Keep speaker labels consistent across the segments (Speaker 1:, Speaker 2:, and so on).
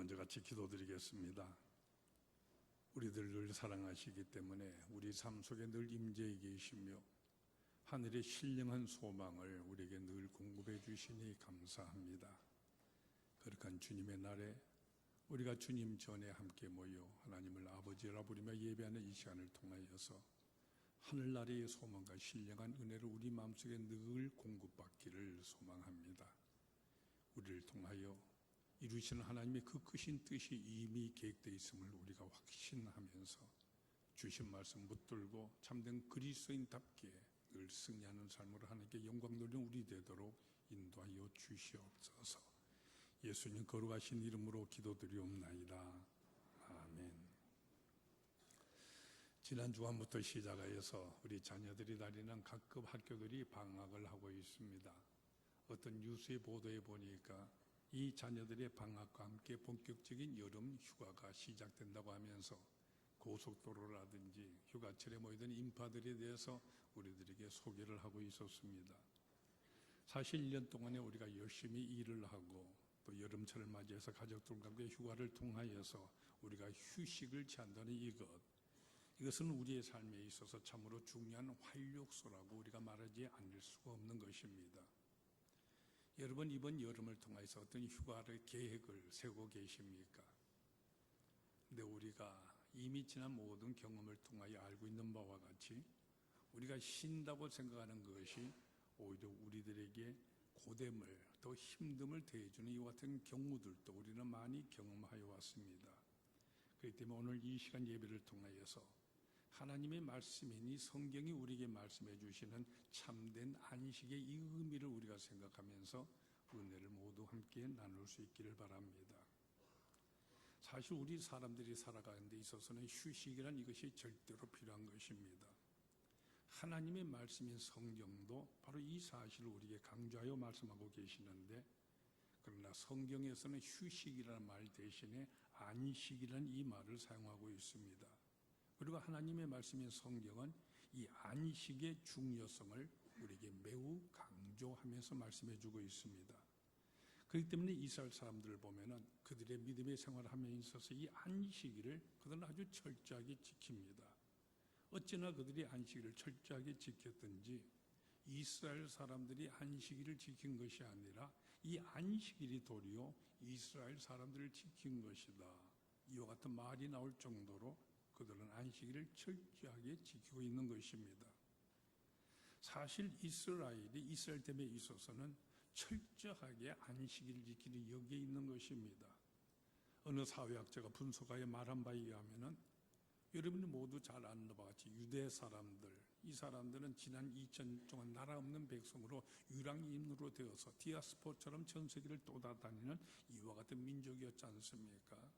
Speaker 1: 먼저 같이 기도드리겠습니다. 우리들 늘 사랑하시기 때문에 우리 삶 속에 늘 임재해 계시며 하늘의 신령한 소망을 우리에게 늘 공급해 주시니 감사합니다. 거룩한 주님의 날에 우리가 주님 전에 함께 모여 하나님을 아버지라 부르며 예배하는 이 시간을 통하여서 하늘나라의 소망과 신령한 은혜를 우리 마음속에 늘 공급받기를 소망합니다. 우리를 통하여 이루시는 하나님의 그 크신 뜻이 이미 계획되어 있음을 우리가 확신하면서 주신 말씀 붙들고 참된 그리스도인답게 늘 승리하는 삶으로 하나님께 영광 돌리는 우리 되도록 인도하여 주시옵소서. 예수님 거룩하신 이름으로 기도드리옵나이다. 아멘. 지난 주간부터 시작하여서 우리 자녀들이 다니는 각급 학교들이 방학을 하고 있습니다. 어떤 뉴스의 보도에 보니까 이 자녀들의 방학과 함께 본격적인 여름 휴가가 시작된다고 하면서 고속도로라든지 휴가철에 모이던 인파들에 대해서 우리들에게 소개를 하고 있었습니다. 사실 1년 동안에 우리가 열심히 일을 하고 또 여름철을 맞이해서 가족들과 함께 휴가를 통하여서 우리가 휴식을 취한다는 이것은 우리의 삶에 있어서 참으로 중요한 활력소라고 우리가 말하지 않을 수가 없는 것입니다. 여러분, 이번 여름을 통해서 어떤 휴가를 계획을 세우고 계십니까? 근데 우리가 이미 지난 모든 경험을 통하여 알고 있는 바와 같이 우리가 쉰다고 생각하는 것이 오히려 우리들에게 고됨을, 더 힘듦을 더해주는 이와 같은 경우들도 우리는 많이 경험하여 왔습니다. 그렇기 때문에 오늘 이 시간 예배를 통하여서 하나님의 말씀이니 성경이 우리에게 말씀해 주시는 참된 안식의 이 의미를 우리가 생각하면서 은혜를 모두 함께 나눌 수 있기를 바랍니다. 사실 우리 사람들이 살아가는 데 있어서는 휴식이란 이것이 절대로 필요한 것입니다. 하나님의 말씀인 성경도 바로 이 사실을 우리에게 강조하여 말씀하고 계시는데, 그러나 성경에서는 휴식이라는 말 대신에 안식이라는 이 말을 사용하고 있습니다. 그리고 하나님의 말씀인 성경은 이 안식의 중요성을 우리에게 매우 강조하면서 말씀해 주고 있습니다. 그렇기 때문에 이스라엘 사람들을 보면은 그들의 믿음의 생활을 함에 있어서 이 안식일을 그들은 아주 철저하게 지킵니다. 어찌나 그들이 안식일을 철저하게 지켰든지 이스라엘 사람들이 안식일을 지킨 것이 아니라 이 안식일이 도리어 이스라엘 사람들을 지킨 것이다. 이와 같은 말이 나올 정도로 그들은 안식일을 철저하게 지키고 있는 것입니다. 사실 이스라엘이 이스라엘됨에 있어서는 철저하게 안식일을 지키는 여기에 있는 것입니다. 어느 사회학자가 분석하여 말한 바에 의하면 여러분이 모두 잘 아는 바와 같이 유대 사람들, 이 사람들은 지난 2000년 동안 나라 없는 백성으로 유랑인으로 되어서 디아스포처럼 전 세계를 떠다니는 이와 같은 민족이었지 않습니까?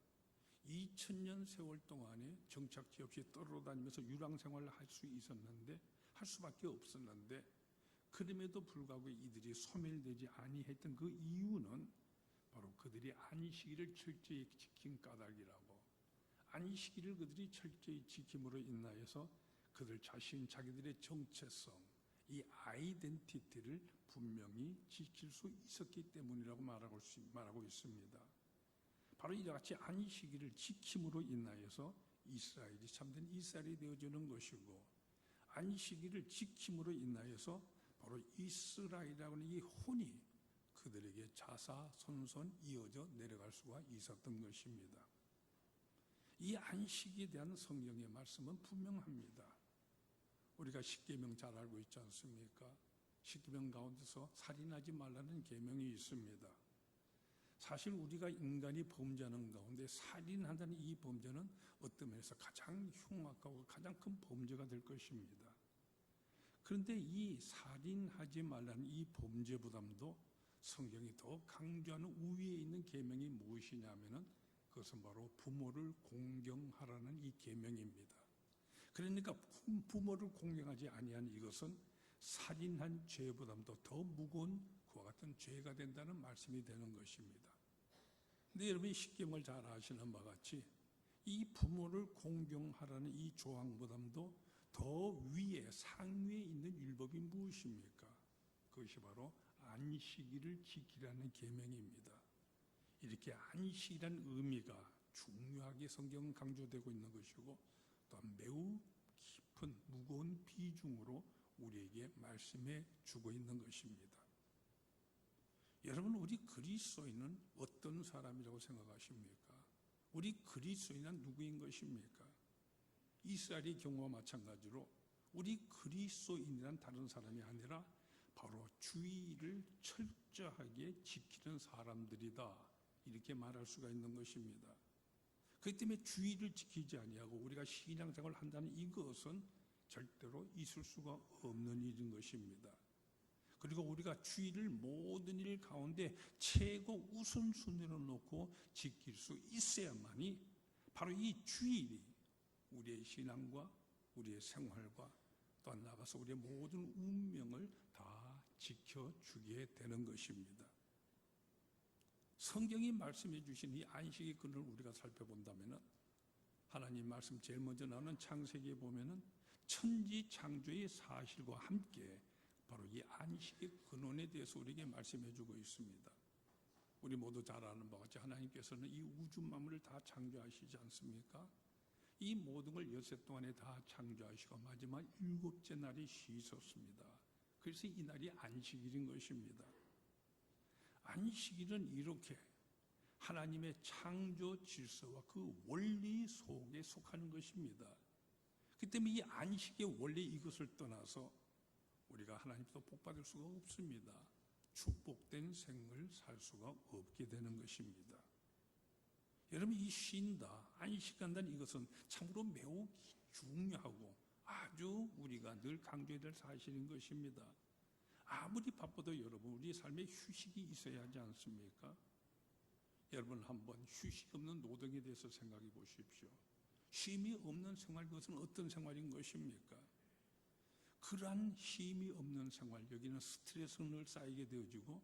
Speaker 1: 2000년 세월 동안에 정착지 없이 떠돌아다니면서 유랑 생활을 할 수 있었는데, 할 수밖에 없었는데, 그럼에도 불구하고 이들이 소멸되지 아니했던 그 이유는 바로 그들이 안식일을 철저히 지킨 까닭이라고, 안식일을 그들이 철저히 지킴으로 인하여서 그들 자기들의 정체성, 이 아이덴티티를 분명히 지킬 수 있었기 때문이라고 말하고 있습니다. 바로 이같이 안식일을 지킴으로 인하여서 이스라엘이 참된 이스라엘이 되어주는 것이고, 안식일을 지킴으로 인하여서 바로 이스라엘이라고 하는 이 혼이 그들에게 자사손손 이어져 내려갈 수가 있었던 것입니다. 이 안식에 대한 성경의 말씀은 분명합니다. 우리가 십계명 잘 알고 있지 않습니까? 십계명 가운데서 살인하지 말라는 계명이 있습니다. 사실 우리가 인간이 범죄하는 가운데 살인한다는 이 범죄는 어떤 면에서 가장 흉악하고 가장 큰 범죄가 될 것입니다. 그런데 이 살인하지 말라는 이 범죄보다도 성경이 더 강조하는 우위에 있는 계명이 무엇이냐면은 그것은 바로 부모를 공경하라는 이 계명입니다. 그러니까 부모를 공경하지 아니한 이것은 살인한 죄보다도 더 무거운 그와 같은 죄가 된다는 말씀이 되는 것입니다. 근데 여러분이 십계명을 잘 아시는 바와 같이 이 부모를 공경하라는 이 조항보다도 더 위에 상위에 있는 율법이 무엇입니까? 그것이 바로 안식일을 지키라는 계명입니다. 이렇게 안식이라는 의미가 중요하게 성경은 강조되고 있는 것이고 또한 매우 깊은 무거운 비중으로 우리에게 말씀해 주고 있는 것입니다. 여러분, 우리 그리스도인은 어떤 사람이라고 생각하십니까? 우리 그리스도인은 누구인 것입니까? 이스라엘의 경우와 마찬가지로 우리 그리스도인이란 다른 사람이 아니라 바로 주의를 철저하게 지키는 사람들이다, 이렇게 말할 수가 있는 것입니다. 그렇기 때문에 주의를 지키지 아니하고 우리가 신앙생활을 한다는 이것은 절대로 있을 수가 없는 일인 것입니다. 그리고 우리가 주의를 모든 일 가운데 최고 우선순위로 놓고 지킬 수 있어야만이 바로 이 주일이 우리의 신앙과 우리의 생활과 또한 나아가서 우리의 모든 운명을 다 지켜주게 되는 것입니다. 성경이 말씀해 주신 이 안식의 근원을 우리가 살펴본다면 하나님 말씀 제일 먼저 나오는 창세기에 보면은 천지 창조의 사실과 함께 바로 이 안식의 근원에 대해서 우리에게 말씀해 주고 있습니다. 우리 모두 잘 아는 바와 같이 하나님께서는 이 우주 만물을 다 창조하시지 않습니까? 이 모든 걸 엿새 동안에 다 창조하시고 마지막 7째 날이 쉬셨습니다. 그래서 이 날이 안식일인 것입니다. 안식일은 이렇게 하나님의 창조 질서와 그 원리 속에 속하는 것입니다. 그 때문에 이 안식의 원리 이것을 떠나서 우리가 하나님께서 복받을 수가 없습니다. 축복된 생을 살 수가 없게 되는 것입니다. 여러분, 이 쉰다, 안식한다는 이것은 참으로 매우 중요하고 아주 우리가 늘 강조해야 될 사실인 것입니다. 아무리 바빠도 여러분, 우리 삶에 휴식이 있어야 하지 않습니까? 여러분, 한번 휴식 없는 노동에 대해서 생각해 보십시오. 쉼이 없는 생활, 그것은 어떤 생활인 것입니까? 그러한 쉼이 없는 생활, 여기는 스트레스가 늘 쌓이게 되어지고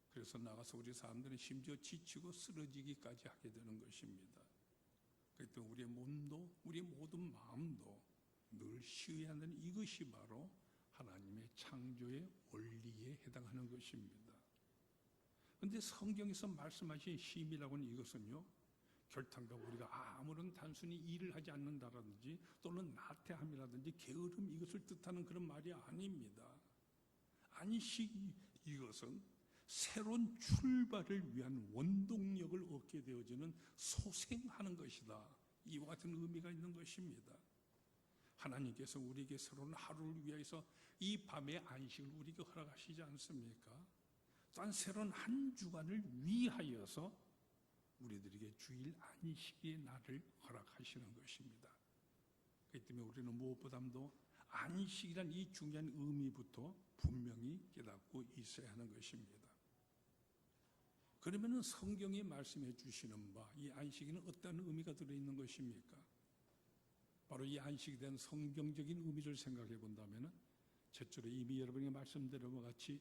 Speaker 1: 그래서 나가서 우리 사람들은 심지어 지치고 쓰러지기까지 하게 되는 것입니다. 그렇기 때문에 우리의 몸도 우리의 모든 마음도 늘 쉬어야 한다는 이것이 바로 하나님의 창조의 원리에 해당하는 것입니다. 그런데 성경에서 말씀하신 쉼이라고 하는 이것은요, 결단과 우리가 아무런 단순히 일을 하지 않는다라든지 또는 나태함이라든지 게으름 이것을 뜻하는 그런 말이 아닙니다. 안식 이것은 새로운 출발을 위한 원동력을 얻게 되어지는 소생하는 것이다, 이와 같은 의미가 있는 것입니다. 하나님께서 우리에게 새로운 하루를 위해서 이 밤의 안식을 우리에게 허락하시지 않습니까? 또한 새로운 한 주간을 위하여서 우리들에게 주일 안식의 날을 허락하시는 것입니다. 그렇기 때문에 우리는 무엇보다도 안식이란 이 중요한 의미부터 분명히 깨닫고 있어야 하는 것입니다. 그러면 성경이 말씀해 주시는 바 이 안식에는 어떤 의미가 들어있는 것입니까? 바로 이 안식에 대한 성경적인 의미를 생각해 본다면 첫째로 이미 여러분이 말씀드린 것 같이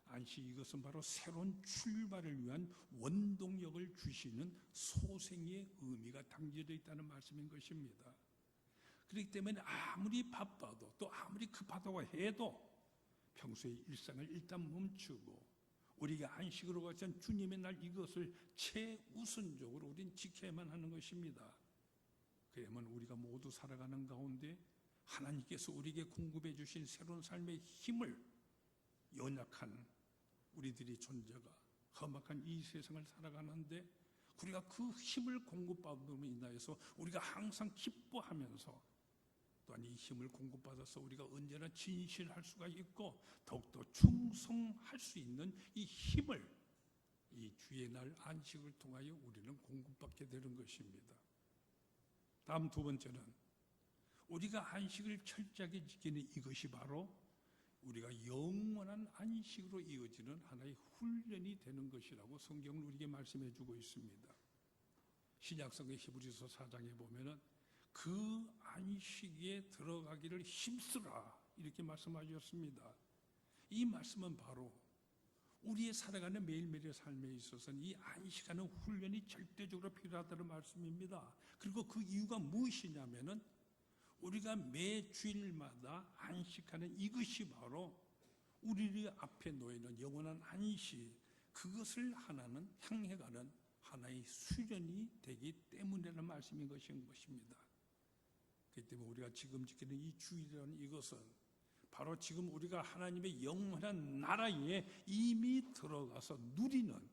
Speaker 1: 안식 이것은 바로 새로운 출발을 위한 원동력을 주시는 소생의 의미가 담겨져 있다는 말씀인 것입니다. 그렇기 때문에 아무리 바빠도 또 아무리 급하다고 해도 평소의 일상을 일단 멈추고 우리가 안식으로 가진 주님의 날 이것을 최우선적으로 우린 지켜야만 하는 것입니다. 그야만 우리가 모두 살아가는 가운데 하나님께서 우리에게 공급해 주신 새로운 삶의 힘을 연약한 우리들의 존재가 험악한 이 세상을 살아가는데 우리가 그 힘을 공급받음으로 인하여서 우리가 항상 기뻐하면서 또한 이 힘을 공급받아서 우리가 언제나 진실할 수가 있고 더욱더 충성할 수 있는 이 힘을 이 주의 날 안식을 통하여 우리는 공급받게 되는 것입니다. 다음 두 번째는 우리가 안식을 철저하게 지키는 이것이 바로 우리가 영원한 안식으로 이어지는 하나의 훈련이 되는 것이라고 성경은 우리에게 말씀해 주고 있습니다. 신약성의 히브리서 4장에 보면은 그 안식에 들어가기를 힘쓰라 이렇게 말씀하셨습니다. 이 말씀은 바로 우리의 살아가는 매일매일의 삶에 있어서는 이 안식하는 훈련이 절대적으로 필요하다는 말씀입니다. 그리고 그 이유가 무엇이냐면은 우리가 매 주일마다 안식하는 이것이 바로 우리 앞에 놓여있는 영원한 안식, 그것을 하나는 향해가는 하나의 수련이 되기 때문이라는 말씀인 것입니다. 그렇기 때문에 우리가 지금 지키는 이 주일이라는 이것은 바로 지금 우리가 하나님의 영원한 나라에 이미 들어가서 누리는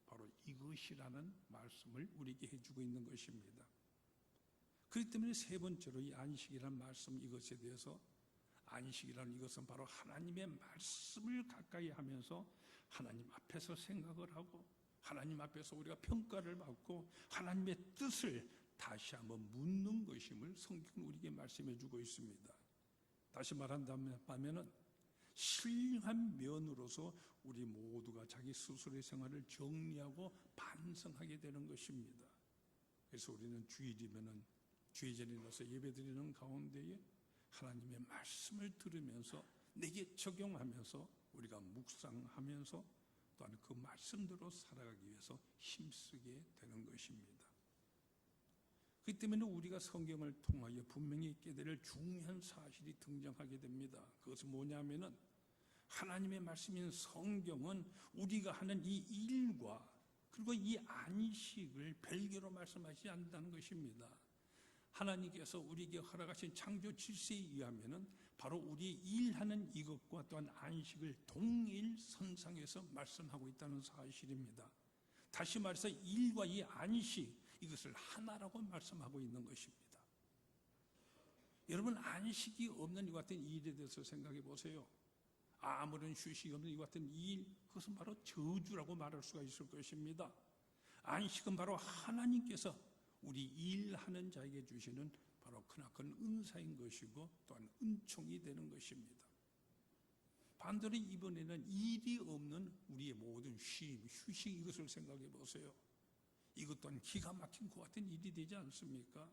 Speaker 1: 바로 이것이라는 말씀을 우리에게 해주고 있는 것입니다. 그렇기 때문에 세 번째로 이 안식이라는 말씀, 이것에 대해서 안식이라는 이것은 바로 하나님의 말씀을 가까이 하면서 하나님 앞에서 생각을 하고 하나님 앞에서 우리가 평가를 받고 하나님의 뜻을 다시 한번 묻는 것임을 성경은 우리에게 말씀해 주고 있습니다. 다시 말한다면 신령한 면으로서 우리 모두가 자기 스스로의 생활을 정리하고 반성하게 되는 것입니다. 그래서 우리는 주일이면은 주의전에 나서 예배드리는 가운데에 하나님의 말씀을 들으면서 내게 적용하면서 우리가 묵상하면서 또한 그 말씀대로 살아가기 위해서 힘쓰게 되는 것입니다. 그렇기 때문에 우리가 성경을 통하여 분명히 있게 될 중요한 사실이 등장하게 됩니다. 그것은 뭐냐면은 하나님의 말씀인 성경은 우리가 하는 이 일과 그리고 이 안식을 별개로 말씀하지 않는다는 것입니다. 하나님께서 우리에게 허락하신 창조 질서에 의하면은 바로 우리 일하는 이것과 또한 안식을 동일선상에서 말씀하고 있다는 사실입니다. 다시 말해서 일과 이 안식, 이것을 하나라고 말씀하고 있는 것입니다. 여러분, 안식이 없는 이 같은 일에 대해서 생각해 보세요. 아무런 휴식이 없는 이 같은 일, 그것은 바로 저주라고 말할 수가 있을 것입니다. 안식은 바로 하나님께서 우리 일하는 자에게 주시는 바로 크나큰 은사인 것이고 또한 은총이 되는 것입니다. 반대로 이번에는 일이 없는 우리의 모든 쉼, 휴식, 이것을 생각해 보세요. 이것 또한 기가 막힌 것 같은 일이 되지 않습니까?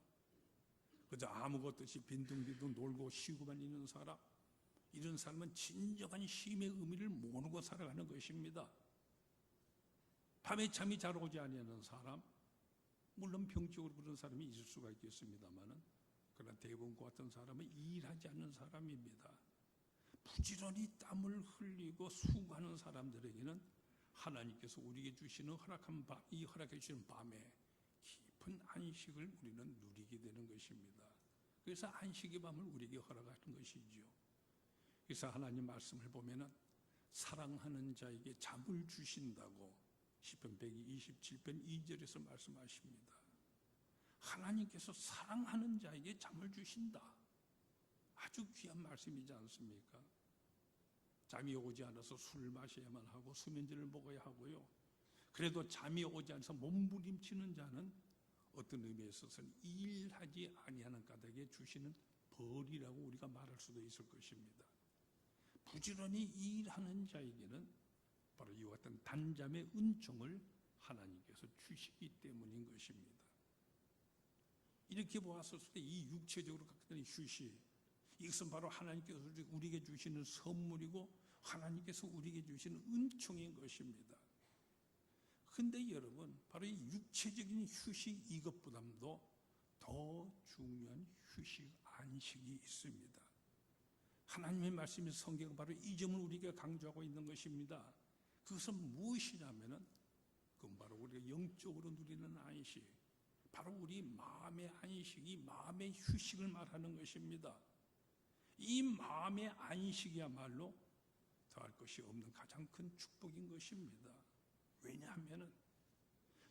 Speaker 1: 그저 아무것도 없이 빈둥빈둥 놀고 쉬고만 있는 사람, 이런 사람은 진정한 쉼의 의미를 모르고 살아가는 것입니다. 밤에 잠이 잘 오지 아니하는 사람, 물론 병적으로 그런 사람이 있을 수가 있겠습니다만은, 그러나 대부분 그 같은 사람은 일하지 않는 사람입니다. 부지런히 땀을 흘리고 수고하는 사람들에게는 하나님께서 우리에게 주시는 이 허락해 주시는 밤에 깊은 안식을 우리는 누리게 되는 것입니다. 그래서 안식의 밤을 우리에게 허락하는 것이지요. 그래서 하나님 말씀을 보면은 사랑하는 자에게 잠을 주신다고 시편 127편 2절에서 말씀하십니다. 하나님께서 사랑하는 자에게 잠을 주신다. 아주 귀한 말씀이지 않습니까? 잠이 오지 않아서 술을 마셔야만 하고 수면제를 먹어야 하고요. 그래도 잠이 오지 않아서 몸부림치는 자는 어떤 의미에 있어서는 일하지 아니하는 까닭에 주시는 벌이라고 우리가 말할 수도 있을 것입니다. 부지런히 일하는 자에게는 바로 이와 같은 단잠의 은총을 하나님께서 주시기 때문인 것입니다. 이렇게 보았을 때 이 육체적으로 갖게 되는 휴식, 이것은 바로 하나님께서 우리에게 주시는 선물이고 하나님께서 우리에게 주시는 은총인 것입니다. 그런데 여러분, 바로 이 육체적인 휴식 이것보다도 더 중요한 휴식, 안식이 있습니다. 하나님의 말씀인 성경은 바로 이 점을 우리에게 강조하고 있는 것입니다. 그것은 무엇이냐면은 그건 바로 우리가 영적으로 누리는 안식, 바로 우리 마음의 안식이 마음의 휴식을 말하는 것입니다. 이 마음의 안식이야말로 더할 것이 없는 가장 큰 축복인 것입니다. 왜냐하면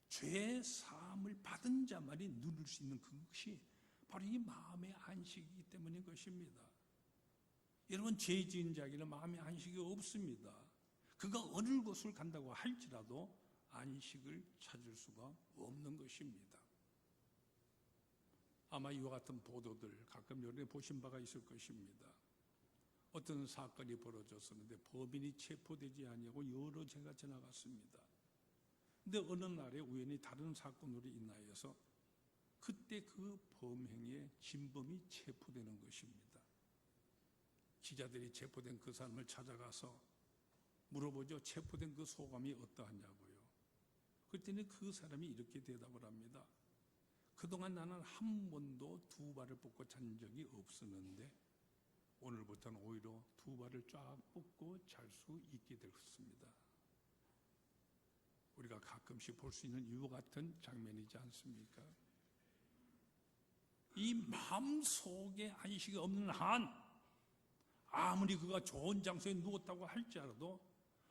Speaker 1: 죄 사함을 받은 자만이 누릴 수 있는 그것이 바로 이 마음의 안식이기 때문인 것입니다. 여러분, 죄 지은 자에게는 마음의 안식이 없습니다. 그가 어느 곳을 간다고 할지라도 안식을 찾을 수가 없는 것입니다. 아마 이와 같은 보도들 가끔 여러분이 보신 바가 있을 것입니다. 어떤 사건이 벌어졌었는데 범인이 체포되지 아니하고 여러 해가 지나갔습니다. 근데 어느 날에 우연히 다른 사건으로 인하여서 그때 그 범행의 진범이 체포되는 것입니다. 기자들이 체포된 그 사람을 찾아가서 물어보죠. 체포된 그 소감이 어떠하냐고요. 그랬더니 그 사람이 이렇게 대답을 합니다. 그동안 나는 한 번도 두 발을 뻗고 잔 적이 없었는데 오늘부터는 오히려 두 발을 쫙 뻗고 잘 수 있게 됐습니다. 우리가 가끔씩 볼 수 있는 이와 같은 장면이지 않습니까? 이 마음속에 안식이 없는 한 아무리 그가 좋은 장소에 누웠다고 할지라도,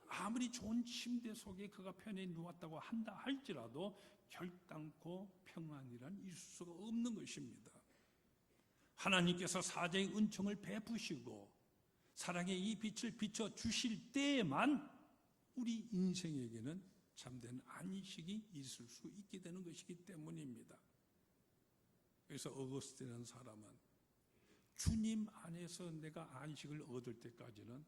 Speaker 1: 아무리 좋은 침대 속에 그가 편히 누웠다고 한다 할지라도 결단코 평안이란 있을 수가 없는 것입니다. 하나님께서 사자의 은총을 베푸시고 사랑의 이 빛을 비춰 주실 때에만 우리 인생에게는 참된 안식이 있을 수 있게 되는 것이기 때문입니다. 그래서 어거스틴이라는 사람은 주님 안에서 내가 안식을 얻을 때까지는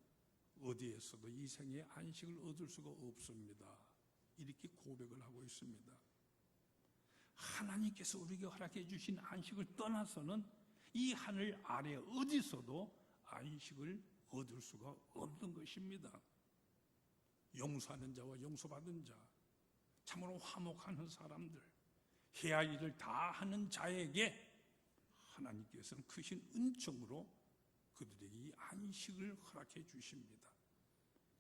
Speaker 1: 어디에서도 이 생에 안식을 얻을 수가 없습니다. 이렇게 고백을 하고 있습니다. 하나님께서 우리에게 허락해 주신 안식을 떠나서는 이 하늘 아래 어디서도 안식을 얻을 수가 없는 것입니다. 용서하는 자와 용서받은 자, 참으로 화목하는 사람들, 해야 할 일을 다 하는 자에게 하나님께서는 크신 은총으로 그들에게 이 안식을 허락해 주십니다.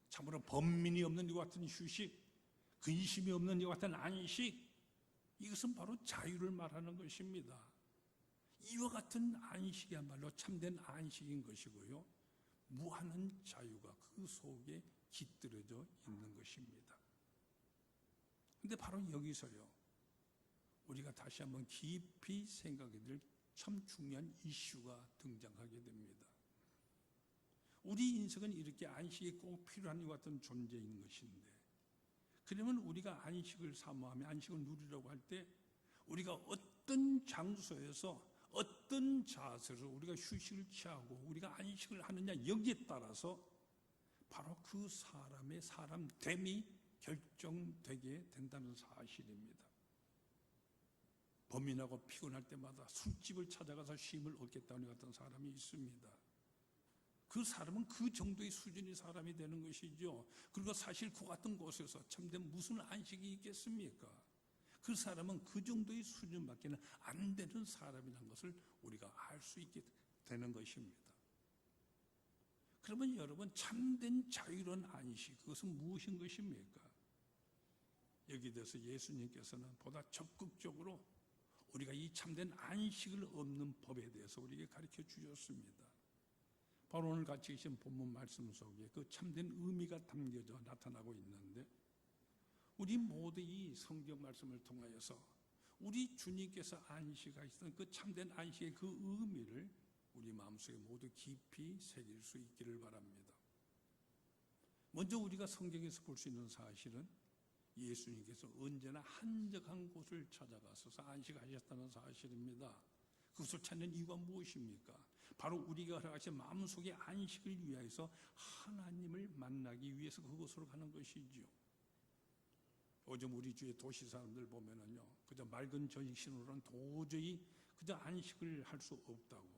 Speaker 1: 참으로 번민이 없는 이와 같은 휴식, 근심이 없는 이와 같은 안식, 이것은 바로 자유를 말하는 것입니다. 이와 같은 안식이야말로 참된 안식인 것이고요, 무한한 자유가 그 속에 깃들어져 있는 것입니다. 그런데 바로 여기서요, 우리가 다시 한번 깊이 생각해 될 참 중요한 이슈가 등장하게 됩니다. 우리 인생은 이렇게 안식이 꼭 필요한 이와 같은 존재인 것인데, 그러면 우리가 안식을 사모하며 안식을 누리려고 할 때 우리가 어떤 장소에서 어떤 자세로 우리가 휴식을 취하고 우리가 안식을 하느냐, 여기에 따라서 바로 그 사람의 사람됨이 결정되게 된다는 사실입니다. 범인하고 피곤할 때마다 술집을 찾아가서 쉼을 얻겠다는 같은 사람이 있습니다. 그 사람은 그 정도의 수준의 사람이 되는 것이죠. 그리고 사실 그 같은 곳에서 참된 무슨 안식이 있겠습니까? 그 사람은 그 정도의 수준밖에 안 되는 사람이라는 것을 우리가 알 수 있게 되는 것입니다. 그러면 여러분, 참된 자유로운 안식, 그것은 무엇인 것입니까? 여기에 대해서 예수님께서는 보다 적극적으로 우리가 이 참된 안식을 얻는 법에 대해서 우리에게 가르쳐 주셨습니다. 바로 오늘 같이 계신 본문 말씀 속에 그 참된 의미가 담겨져 나타나고 있는데, 우리 모두 이 성경 말씀을 통하여서 우리 주님께서 안식하시던 그 참된 안식의 그 의미를 우리 마음속에 모두 깊이 새길 수 있기를 바랍니다. 먼저 우리가 성경에서 볼 수 있는 사실은 예수님께서 언제나 한적한 곳을 찾아가셔서 안식하셨다는 사실입니다. 그것을 찾는 이유가 무엇입니까? 바로 우리가 허락하신 마음속의 안식을 위하여서 하나님을 만나기 위해서 그곳으로 가는 것이지요. 요즘 우리 주의 도시 사람들 보면은요, 그저 맑은 정신으로는 도저히 그저 안식을 할 수 없다고.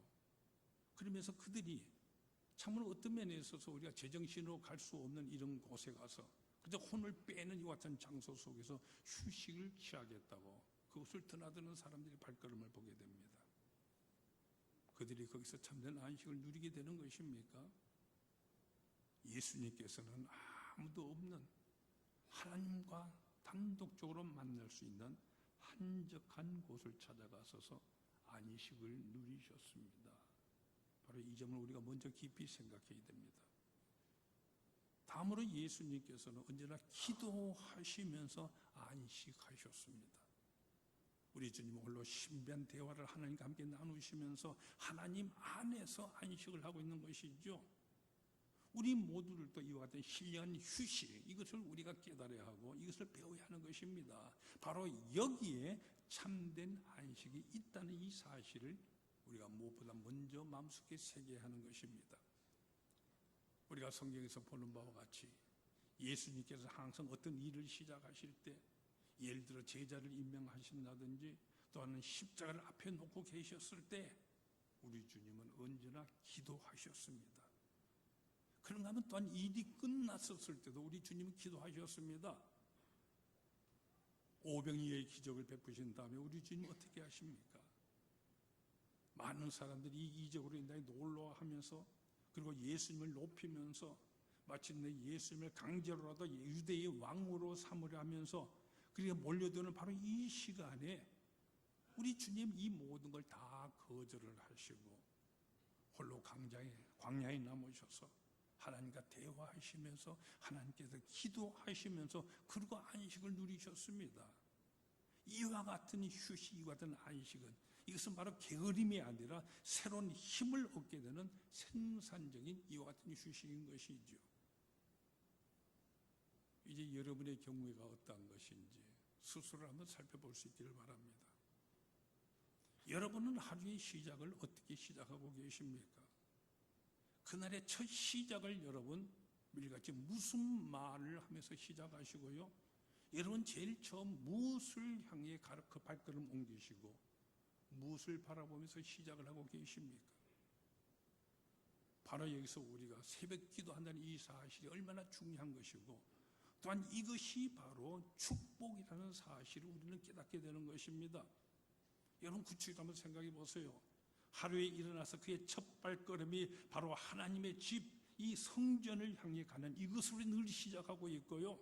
Speaker 1: 그러면서 그들이 참으로 어떤 면에 있어서 우리가 제정신으로 갈 수 없는 이런 곳에 가서 그저 혼을 빼는 이와 같은 장소 속에서 휴식을 취하겠다고 그것을 드나드는 사람들의 발걸음을 보게 됩니다. 그들이 거기서 참된 안식을 누리게 되는 것입니까? 예수님께서는 아무도 없는 하나님과 단독적으로 만날 수 있는 한적한 곳을 찾아가셔서 안식을 누리셨습니다. 바로 이 점을 우리가 먼저 깊이 생각해야 됩니다. 다음으로 예수님께서는 언제나 기도하시면서 안식하셨습니다. 우리 주님은 홀로 신비한 대화를 하나님과 함께 나누시면서 하나님 안에서 안식을 하고 있는 것이죠. 우리 모두들도 이와 같은 신령한 휴식, 이것을 우리가 깨달아야 하고 이것을 배워야 하는 것입니다. 바로 여기에 참된 안식이 있다는 이 사실을 우리가 무엇보다 먼저 마음속에 새겨야 하는 것입니다. 우리가 성경에서 보는 바와 같이 예수님께서 항상 어떤 일을 시작하실 때, 예를 들어 제자를 임명하신다든지 또는 십자가를 앞에 놓고 계셨을 때 우리 주님은 언제나 기도하셨습니다. 그런가 하면 또한 일이 끝났었을 때도 우리 주님은 기도하셨습니다. 오병이어의 기적을 베푸신 다음에 우리 주님 어떻게 하십니까? 많은 사람들이 이 기적으로 인하여 놀라워하면서 그리고 예수님을 높이면서 마침내 예수님을 강제로라도 유대의 왕으로 삼으려 하면서 그러니까 몰려드는 바로 이 시간에 우리 주님 이 모든 걸 다 거절을 하시고 홀로 광야에 남으셔서 하나님과 대화하시면서 하나님께서 기도하시면서 그리고 안식을 누리셨습니다. 이와 같은 휴식, 이와 같은 안식은 이것은 바로 게으름이 아니라 새로운 힘을 얻게 되는 생산적인 이와 같은 휴식인 것이죠. 이제 여러분의 경우가 어떠한 것인지 스스로 한번 살펴볼 수 있기를 바랍니다. 여러분은 하루의 시작을 어떻게 시작하고 계십니까? 그날의 첫 시작을 여러분 매일같이 무슨 말을 하면서 시작하시고요? 여러분 제일 처음 무엇을 향해 그 발걸음 옮기시고 무엇을 바라보면서 시작을 하고 계십니까? 바로 여기서 우리가 새벽 기도한다는 이 사실이 얼마나 중요한 것이고 또한 이것이 바로 축복이라는 사실을 우리는 깨닫게 되는 것입니다. 여러분 구체적으로 한번 생각해 보세요. 하루에 일어나서 그의 첫 발걸음이 바로 하나님의 집, 이 성전을 향해 가는 이것으로 늘 시작하고 있고요.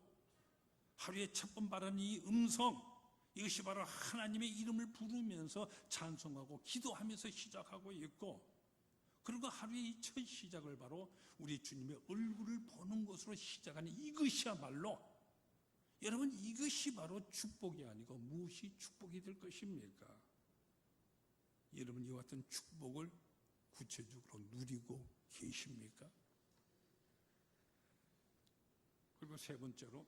Speaker 1: 하루에 첫 번 바라는 이 음성, 이것이 바로 하나님의 이름을 부르면서 찬송하고 기도하면서 시작하고 있고, 그리고 하루의 이 첫 시작을 바로 우리 주님의 얼굴을 보는 것으로 시작하는 이것이야말로 여러분 이것이 바로 축복이 아니고 무엇이 축복이 될 것입니까? 여러분 이와 같은 축복을 구체적으로 누리고 계십니까? 그리고 세 번째로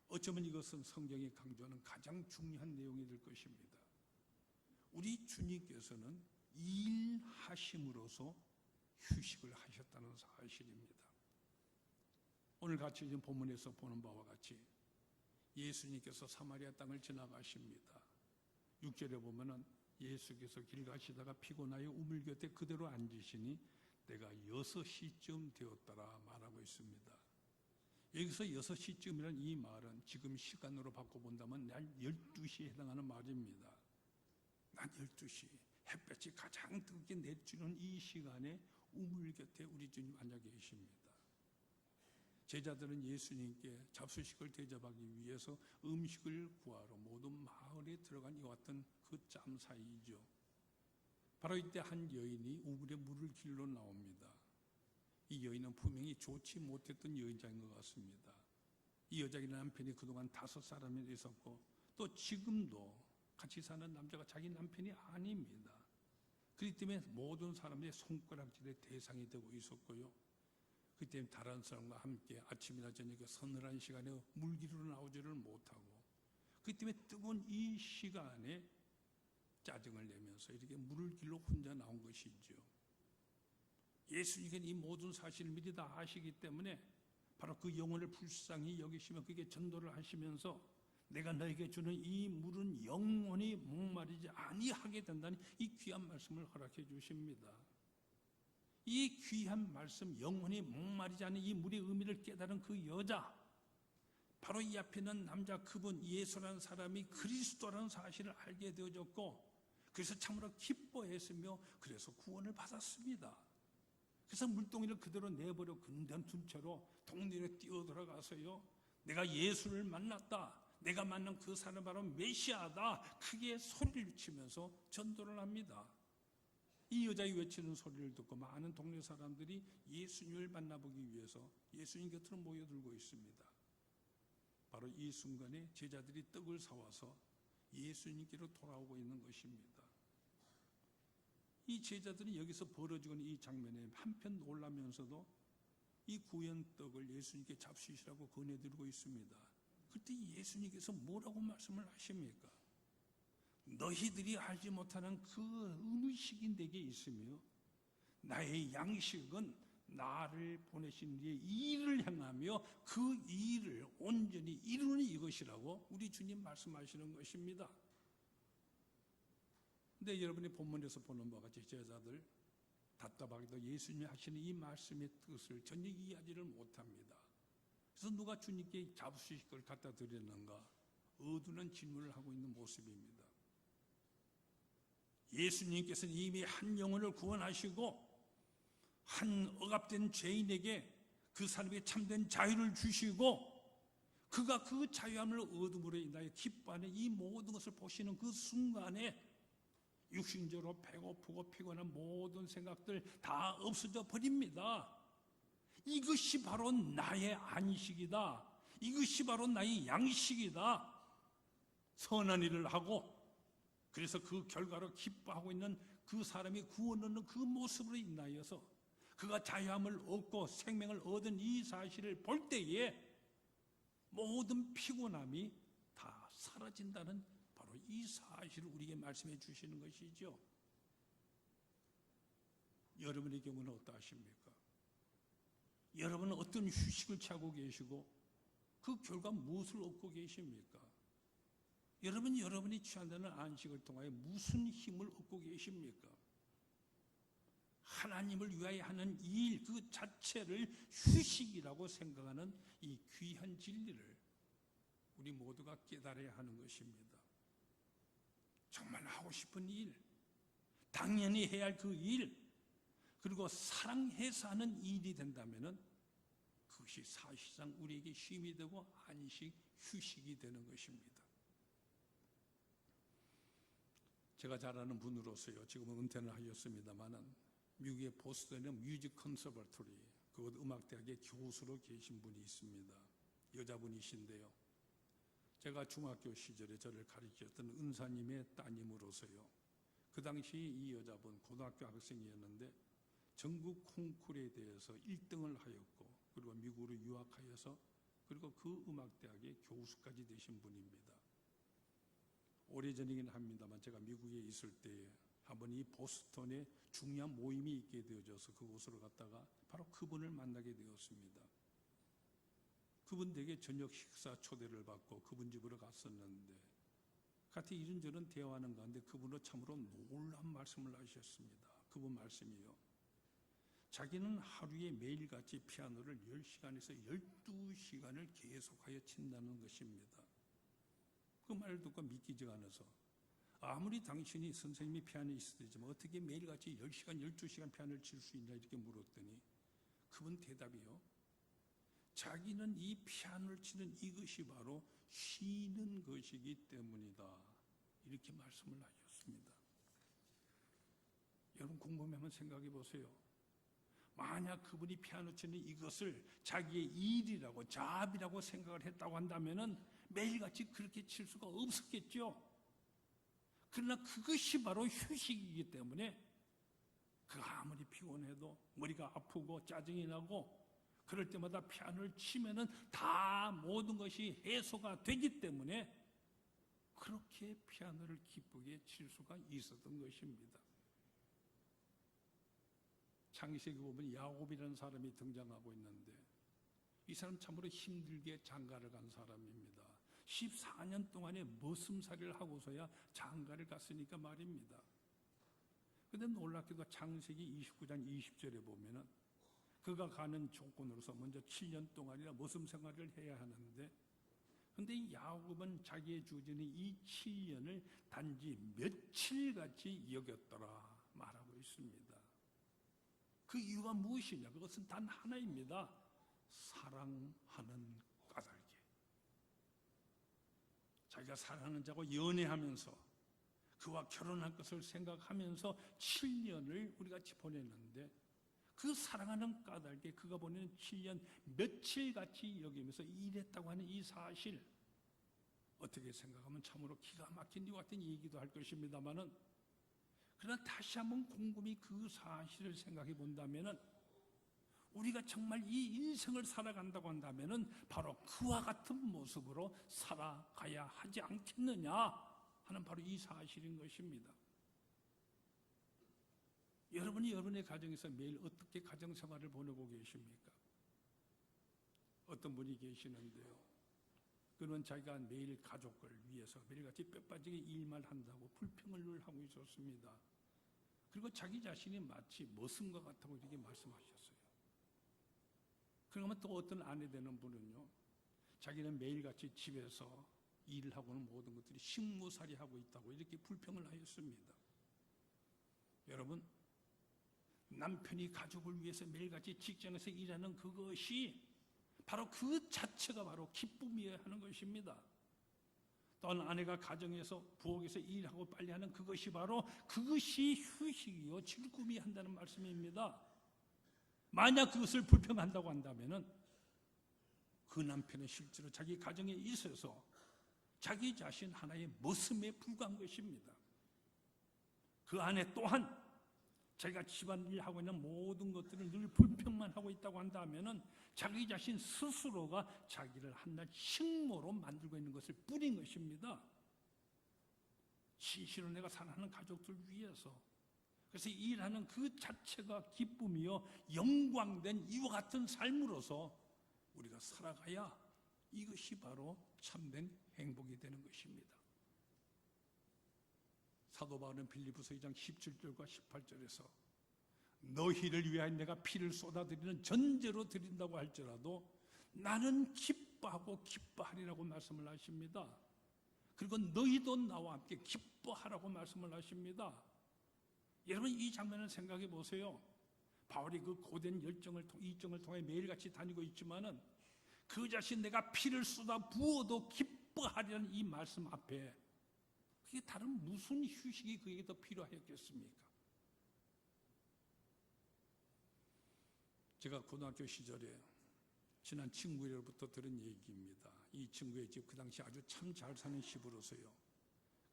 Speaker 1: 어쩌면 이것은 성경이 강조하는 가장 중요한 내용이 될 것입니다. 우리 주님께서는 일하심으로써 휴식을 하셨다는 사실입니다. 오늘 같이 지금 본문에서 보는 바와 같이 예수님께서 사마리아 땅을 지나가십니다. 6절에 보면은 예수께서 길 가시다가 피곤하여 우물 곁에 그대로 앉으시니 때가 6시쯤 되었더라 말하고 있습니다. 여기서 6시쯤이라는 이 말은 지금 시간으로 바꿔본다면 날 12시에 해당하는 말입니다. 날 12시, 햇볕이 가장 뜨겁게 내주는 이 시간에 우물 곁에 우리 주님 앉아 계십니다. 제자들은 예수님께 잡수식을 대접하기 위해서 음식을 구하러 모든 마을에 들어간 이와 같은 그 짬 사이죠. 바로 이때 한 여인이 우물에 물을 길러 나옵니다. 이 여인은 분명히 좋지 못했던 여자인 것 같습니다. 이 여자의 남편이 그동안 5사람이 있었고 또 지금도 같이 사는 남자가 자기 남편이 아닙니다. 그렇기 때문에 모든 사람들의 손가락질의 대상이 되고 있었고요. 그렇기 때문에 다른 사람과 함께 아침이나 저녁에 서늘한 시간에 물 기르러 나오지를 못하고 그렇기 때문에 뜨거운 이 시간에 짜증을 내면서 이렇게 물을 길러 혼자 나온 것이죠. 예수님께는 이 모든 사실을 미리 다 아시기 때문에 바로 그 영혼을 불쌍히 여기시며 그게 전도를 하시면서 내가 너에게 주는 이 물은 영원히 목마르지 아니하게 된다는 이 귀한 말씀을 허락해 주십니다. 이 귀한 말씀, 영원히 목마르지 않은 이 물의 의미를 깨달은 그 여자, 바로 이 앞에 있는 남자, 그분 예수라는 사람이 그리스도라는 사실을 알게 되어졌고 그래서 참으로 기뻐했으며 그래서 구원을 받았습니다. 그래서 물동이를 그대로 내버려 근던둔 채로 동네에 뛰어들어가서요, 내가 예수를 만났다, 내가 만난 그 사람 바로 메시아다, 크게 소리를 치면서 전도를 합니다. 이 여자의 외치는 소리를 듣고 많은 동네 사람들이 예수님을 만나보기 위해서 예수님 곁으로 모여들고 있습니다. 바로 이 순간에 제자들이 떡을 사와서 예수님께로 돌아오고 있는 것입니다. 이 제자들은 여기서 벌어지고 있는 이 장면에 한편 놀라면서도 이 구연 떡을 예수님께 잡수시라고 권해드리고 있습니다. 그때 예수님께서 뭐라고 말씀을 하십니까? 너희들이 알지 못하는 그 음식이 내게 있으며 나의 양식은 나를 보내신 이의 일을 행하며 그 일을 온전히 이루는 이것이라고 우리 주님 말씀하시는 것입니다. 근데 여러분이 본문에서 보는 바와 같이 제자들 답답하게도 예수님이 하시는 이 말씀의 뜻을 전혀 이해하지를 못합니다. 그래서 누가 주님께 잡수식을 갖다 드렸는가 어두운 질문을 하고 있는 모습입니다. 예수님께서는 이미 한 영혼을 구원하시고 한 억압된 죄인에게 그 사람에게 참된 자유를 주시고 그가 그 자유함을 얻음으로 인하여 기뻐하는 이 모든 것을 보시는 그 순간에 육신적으로 배고프고 피곤한 모든 생각들 다 없어져 버립니다. 이것이 바로 나의 안식이다. 이것이 바로 나의 양식이다. 선한 일을 하고 그래서 그 결과로 기뻐하고 있는 그 사람이 구원 얻는 그 모습으로 인하여서 그가 자유함을 얻고 생명을 얻은 이 사실을 볼 때에 모든 피곤함이 다 사라진다는 바로 이 사실을 우리에게 말씀해 주시는 것이죠. 여러분의 경우는 어떠하십니까? 여러분은 어떤 휴식을 취하고 계시고 그 결과 무엇을 얻고 계십니까? 여러분이 취한다는 안식을 통하여 무슨 힘을 얻고 계십니까? 하나님을 위하여 하는 일 그 자체를 휴식이라고 생각하는 이 귀한 진리를 우리 모두가 깨달아야 하는 것입니다. 정말 하고 싶은 일, 당연히 해야 할 그 일, 그리고 사랑해서 하는 일이 된다면 그것이 사실상 우리에게 쉼이 되고 안식, 휴식이 되는 것입니다. 제가 잘 아는 분으로서요, 지금은 은퇴를 하셨습니다마는 미국의 보스턴에 뮤직 컨서버토리, 그곳 음악대학의 교수로 계신 분이 있습니다. 여자분이신데요. 제가 중학교 시절에 저를 가르쳤던 은사님의 따님으로서요. 그 당시 이 여자분 고등학교 학생이었는데 전국 콩쿠르에 대해서 1등을 하였고 그리고 미국으로 유학하여서 그리고 그 음악대학의 교수까지 되신 분입니다. 오래전이긴 합니다만 제가 미국에 있을 때에 한번 이 보스턴에 중요한 모임이 있게 되어져서 그곳으로 갔다가 바로 그분을 만나게 되었습니다. 그분 댁에 저녁 식사 초대를 받고 그분 집으로 갔었는데 같이 이런저런 대화하는 가운데 그분은 참으로 놀라운 말씀을 하셨습니다. 그분 말씀이요. 자기는 하루에 매일같이 피아노를 10시간에서 12시간을 계속하여 친다는 것입니다. 그 말을 듣고 믿기지가 않아서 아무리 당신이 선생님이 피아니스트지만 어떻게 매일같이 10시간, 12시간 피아노를 칠 수 있냐 이렇게 물었더니 그분 대답이요. 자기는 이 피아노를 치는 이것이 바로 쉬는 것이기 때문이다. 이렇게 말씀을 하셨습니다. 여러분 곰곰이 한번 생각해 보세요. 만약 그분이 피아노 치는 이것을 자기의 일이라고 잡이라고 생각을 했다고 한다면 매일같이 그렇게 칠 수가 없었겠죠. 그러나 그것이 바로 휴식이기 때문에 그 아무리 피곤해도 머리가 아프고 짜증이 나고 그럴 때마다 피아노를 치면은 다 모든 것이 해소가 되기 때문에 그렇게 피아노를 기쁘게 칠 수가 있었던 것입니다. 창세기 보면 야곱이라는 사람이 등장하고 있는데 이 사람 참으로 힘들게 장가를 간 사람입니다. 14년 동안의 머슴살이를 하고서야 장가를 갔으니까 말입니다. 그런데 놀랍게도 창세기 29장 20절에 보면은 그가 가는 조건으로서 먼저 7년 동안이나 머슴 생활을 해야 하는데 그런데 이 야곱은 자기의 주전인 이 7년을 단지 며칠같이 여겼더라 말하고 있습니다. 그 이유가 무엇이냐? 그것은 단 하나입니다. 사랑하는 까닭에. 자기가 사랑하는 자고 연애하면서 그와 결혼할 것을 생각하면서 7년을 우리 같이 보냈는데 그 사랑하는 까닭에 그가 보내는 7년 며칠같이 여기면서 일했다고 하는 이 사실 어떻게 생각하면 참으로 기가 막힌 것 같은 얘기도 할 것입니다만은 그러나 다시 한번 곰곰이 그 사실을 생각해 본다면은 우리가 정말 이 인생을 살아간다고 한다면은 바로 그와 같은 모습으로 살아가야 하지 않겠느냐 하는 바로 이 사실인 것입니다. 여러분이 여러분의 가정에서 매일 어떻게 가정생활을 보내고 계십니까? 어떤 분이 계시는데요. 그는 자기가 매일 가족을 위해서 매일같이 뼈빠지게 일만 한다고 불평을 늘 하고 있었습니다. 그리고 자기 자신이 마치 머슴과 같다고 이렇게 말씀하셨어요. 그러면 또 어떤 아내 되는 분은요. 자기는 매일같이 집에서 일을 하고는 모든 것들이 식무살이 하고 있다고 이렇게 불평을 하였습니다. 여러분 남편이 가족을 위해서 매일같이 직장에서 일하는 그것이 바로 그 자체가 바로 기쁨이어야 하는 것입니다. 또한 아내가 가정에서 부엌에서 일하고 빨리 하는 그것이 바로 그것이 휴식이요 즐거움이 한다는 말씀입니다. 만약 그것을 불평한다고 한다면은 그 남편은 실제로 자기 가정에 있어서 자기 자신 하나의 머슴에 불과한 것입니다. 그 아내 또한 자기가 집안일 하고 있는 모든 것들을 늘 불평만 하고 있다고 한다면은 자기 자신 스스로가 자기를 한낱 식모로 만들고 있는 것을 뿌린 것입니다. 진실로 내가 사랑하는 가족들 위해서, 그래서 일하는 그 자체가 기쁨이요 영광된 이와 같은 삶으로서 우리가 살아가야 이것이 바로 참된 행복이 되는 것입니다. 사도 바울은 빌립보서 2장 17절과 18절에서 너희를 위하여 내가 피를 쏟아드리는 전제로 드린다고 할지라도 나는 기뻐하고 기뻐하리라고 말씀을 하십니다. 그리고 너희도 나와 함께 기뻐하라고 말씀을 하십니다. 여러분 이 장면을 생각해 보세요. 바울이 그 고된 이정을 통해 매일같이 다니고 있지만은 그 자신 내가 피를 쏟아 부어도 기뻐하리라는 이 말씀 앞에 그게 다른 무슨 휴식이 그에게 더 필요하였겠습니까? 제가 고등학교 시절에 친한 친구로부터 들은 얘기입니다. 이 친구의 집 그 당시 아주 참 잘 사는 집으로서요.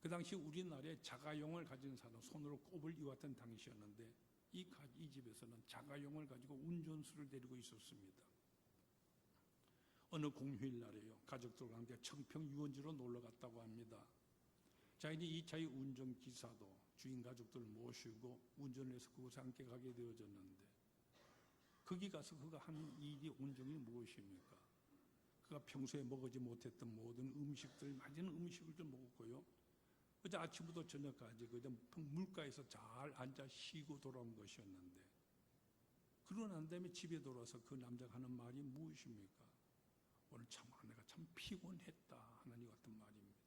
Speaker 1: 그 당시 우리나라에 자가용을 가진 사람, 손으로 꼽을 이왔던 당시였는데 이 집에서는 자가용을 가지고 운전수를 데리고 있었습니다. 어느 공휴일 날에요. 가족들과 함께 청평 유원지로 놀러 갔다고 합니다. 자, 이제 이 차의 운전기사도 주인 가족들을 모시고 운전을 해서 그곳에 함께 가게 되어졌는데 거기 가서 그가 한 일이 온종일 무엇입니까? 그가 평소에 먹지 못했던 모든 음식들, 맛있는 음식을 좀 먹었고요. 어제 아침부터 저녁까지 그저 물가에서 잘 앉아 쉬고 돌아온 것이었는데 그러고 난 다음에 집에 돌아와서 그 남자가 하는 말이 무엇입니까? 오늘 참 내가 참 피곤했다 하는 이 같은 말입니다.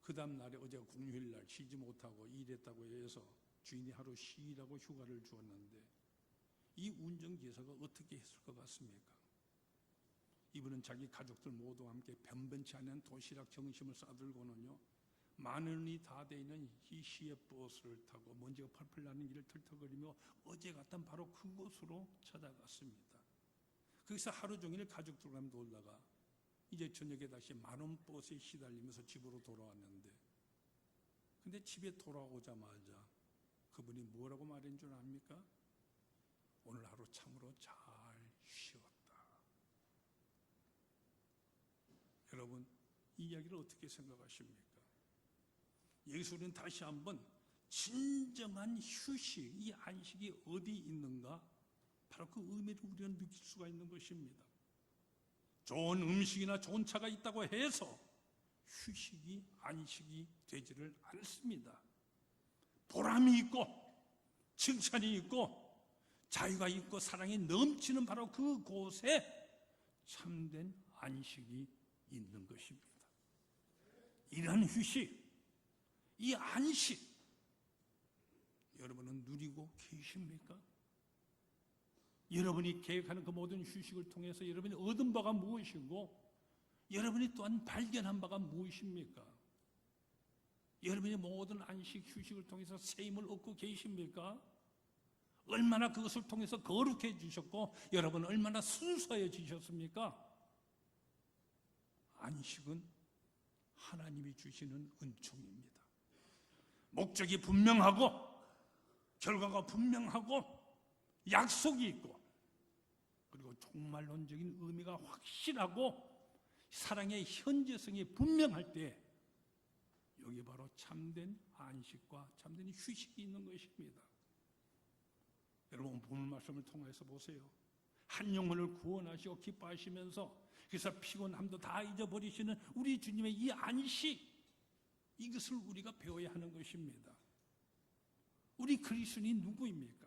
Speaker 1: 그 다음 날에 어제가 공휴일날 쉬지 못하고 일했다고 해서 주인이 하루 쉬라고 휴가를 주었는데 이 운전기사가 어떻게 했을 것 같습니까? 이분은 자기 가족들 모두와 함께 변변치 않은 도시락 정심을 싸들고는요 만원이 다 돼 있는 이 시외 버스를 타고 먼지가 펄펄 나는 길을 털털거리며 어제 갔던 바로 그곳으로 찾아갔습니다. 거기서 하루 종일 가족들과 놀다가 이제 저녁에 다시 만원 버스에 시달리면서 집으로 돌아왔는데 근데 집에 돌아오자마자 그분이 뭐라고 말한 줄 압니까? 오늘 하루 참으로 잘 쉬었다. 여러분 이 이야기를 어떻게 생각하십니까? 여기서 우리는 다시 한번 진정한 휴식, 이 안식이 어디 있는가? 바로 그 의미를 우리는 느낄 수가 있는 것입니다. 좋은 음식이나 좋은 차가 있다고 해서 휴식이, 안식이 되지를 않습니다. 보람이 있고 칭찬이 있고 자유가 있고 사랑이 넘치는 바로 그곳에 참된 안식이 있는 것입니다. 이러한 휴식, 이 안식 여러분은 누리고 계십니까? 여러분이 계획하는 그 모든 휴식을 통해서 여러분이 얻은 바가 무엇이고 여러분이 또한 발견한 바가 무엇입니까? 여러분이 모든 안식, 휴식을 통해서 새 힘을 얻고 계십니까? 얼마나 그것을 통해서 거룩해지셨고 여러분은 얼마나 순수해지셨습니까? 안식은 하나님이 주시는 은총입니다. 목적이 분명하고 결과가 분명하고 약속이 있고 그리고 종말론적인 의미가 확실하고 사랑의 현재성이 분명할 때 여기 바로 참된 안식과 참된 휴식이 있는 것입니다. 여러분 오늘 말씀을 통해서 보세요. 한 영혼을 구원하시고 기뻐하시면서 그래서 피곤함도 다 잊어버리시는 우리 주님의 이 안식, 이것을 우리가 배워야 하는 것입니다. 우리 그리스도인이 누구입니까?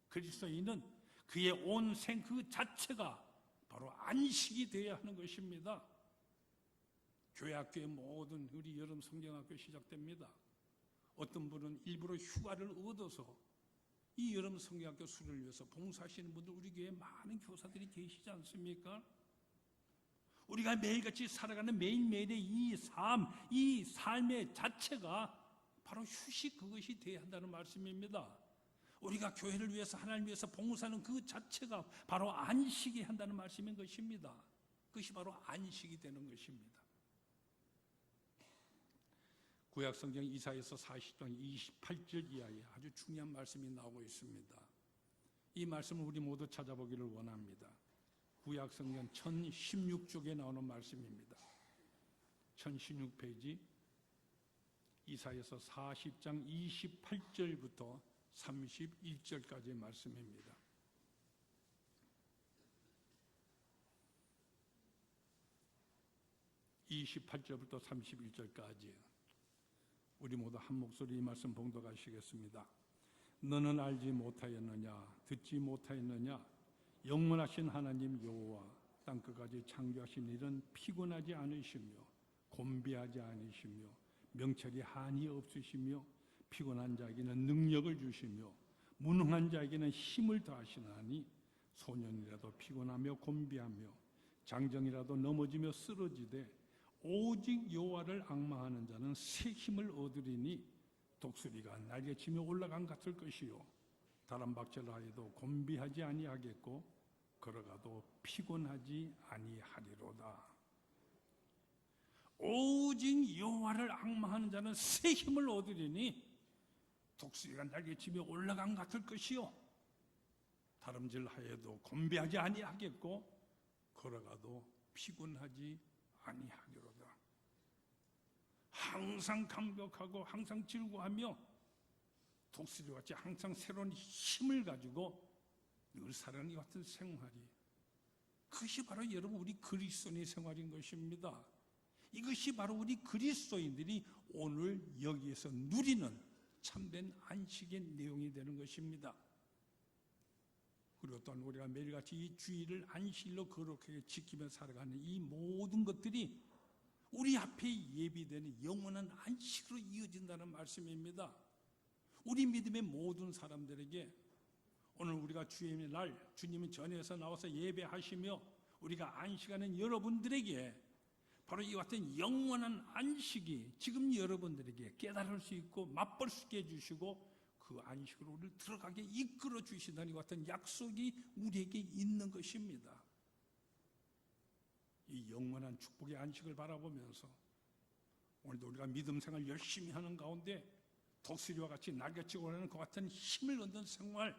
Speaker 1: 그리스도인은 그의 온 생 그 자체가 바로 안식이 되어야 하는 것입니다. 교회학교의 모든 우리 여름 성경학교 시작됩니다. 어떤 분은 일부러 휴가를 얻어서 이 여름 성경학교 수련을 위해서 봉사하시는 분들 우리 교회에 많은 교사들이 계시지 않습니까? 우리가 매일같이 살아가는 매일매일의 이 삶의 자체가 바로 휴식, 그것이 되어야 한다는 말씀입니다. 우리가 교회를 위해서, 하나님을 위해서 봉사하는 그 자체가 바로 안식이 한다는 말씀인 것입니다. 그것이 바로 안식이 되는 것입니다. 구약성경 이사야서 40장 28절 이하에 아주 중요한 말씀이 나오고 있습니다. 이 말씀을 우리 모두 찾아보기를 원합니다. 구약성경 1016쪽에 나오는 말씀입니다. 1016페이지 이사야서 40장 28절부터 31절까지의 말씀입니다. (28절부터) 31절까지 우리 모두 한 목소리 이 말씀 봉독하시겠습니다. 너는 알지 못하였느냐, 듣지 못하였느냐, 영원하신 하나님 여호와 땅끝까지 창조하신 일은 피곤하지 않으시며 곤비하지 않으시며 명철이 한이 없으시며 피곤한 자에게는 능력을 주시며 무능한 자에게는 힘을 더하시나니 소년이라도 피곤하며 곤비하며 장정이라도 넘어지며 쓰러지되 오직 여호와를 앙망하는 자는 새 힘을 얻으리니 독수리가 날개치며 올라간 같을 것이요 다람박질하여도 곤비하지 아니하겠고 걸어가도 피곤하지 아니하리로다. 오직 여호와를 앙망하는 자는 새 힘을 얻으리니 독수리가 날개치며 올라간 같을 것이요 다름질하여도 곤비하지 아니하겠고 걸어가도 피곤하지 아니하리로다. 항상 감격하고 항상 즐거워하며 독수리같이 항상 새로운 힘을 가지고 늘 살아가는 이 같은 생활이, 그것이 바로 여러분 우리 그리스도인의 생활인 것입니다. 이것이 바로 우리 그리스도인들이 오늘 여기에서 누리는 참된 안식의 내용이 되는 것입니다. 그리고 또한 우리가 매일같이 이 주일을 안식일로 거룩하게 지키며 살아가는 이 모든 것들이 우리 앞에 예비되는 영원한 안식으로 이어진다는 말씀입니다. 우리 믿음의 모든 사람들에게 오늘 우리가 주님의 날, 주님이 전에서 나와서 예배하시며 우리가 안식하는 여러분들에게 바로 이 같은 영원한 안식이 지금 여러분들에게 깨달을 수 있고 맛볼 수 있게 해주시고 그 안식으로 우리를 들어가게 이끌어 주신다는 이 같은 약속이 우리에게 있는 것입니다. 이 영원한 축복의 안식을 바라보면서 오늘도 우리가 믿음 생활 열심히 하는 가운데 독수리와 같이 날개치고 하는 그 같은 힘을 얻는 생활,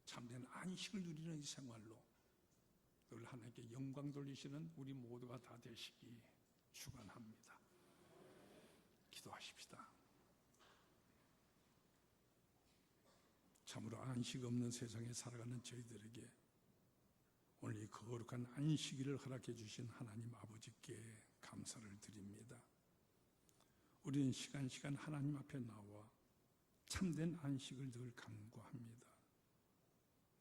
Speaker 1: 참된 안식을 누리는 이 생활로 늘 하나님께 영광 돌리시는 우리 모두가 다 되시기 축원합니다. 기도하십시다. 참으로 안식 없는 세상에 살아가는 저희들에게 오늘 이 거룩한 안식일을 허락해 주신 하나님 아버지께 감사를 드립니다. 우리는 시간 하나님 앞에 나와 참된 안식을 늘 간구합니다.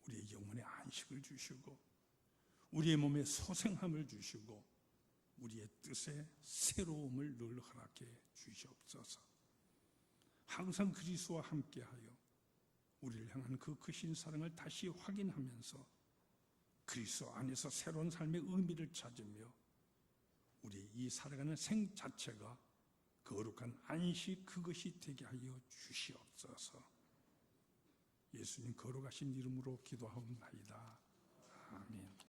Speaker 1: 우리의 영혼에 안식을 주시고 우리의 몸에 소생함을 주시고 우리의 뜻에 새로움을 늘 허락해 주시옵소서. 항상 그리스도와 함께하여 우리를 향한 그 크신 사랑을 다시 확인하면서 그리스도 안에서 새로운 삶의 의미를 찾으며 우리 이 살아가는 생 자체가 거룩한 안식, 그것이 되게 하여 주시옵소서. 예수님 거룩하신 이름으로 기도하옵나이다. 아멘.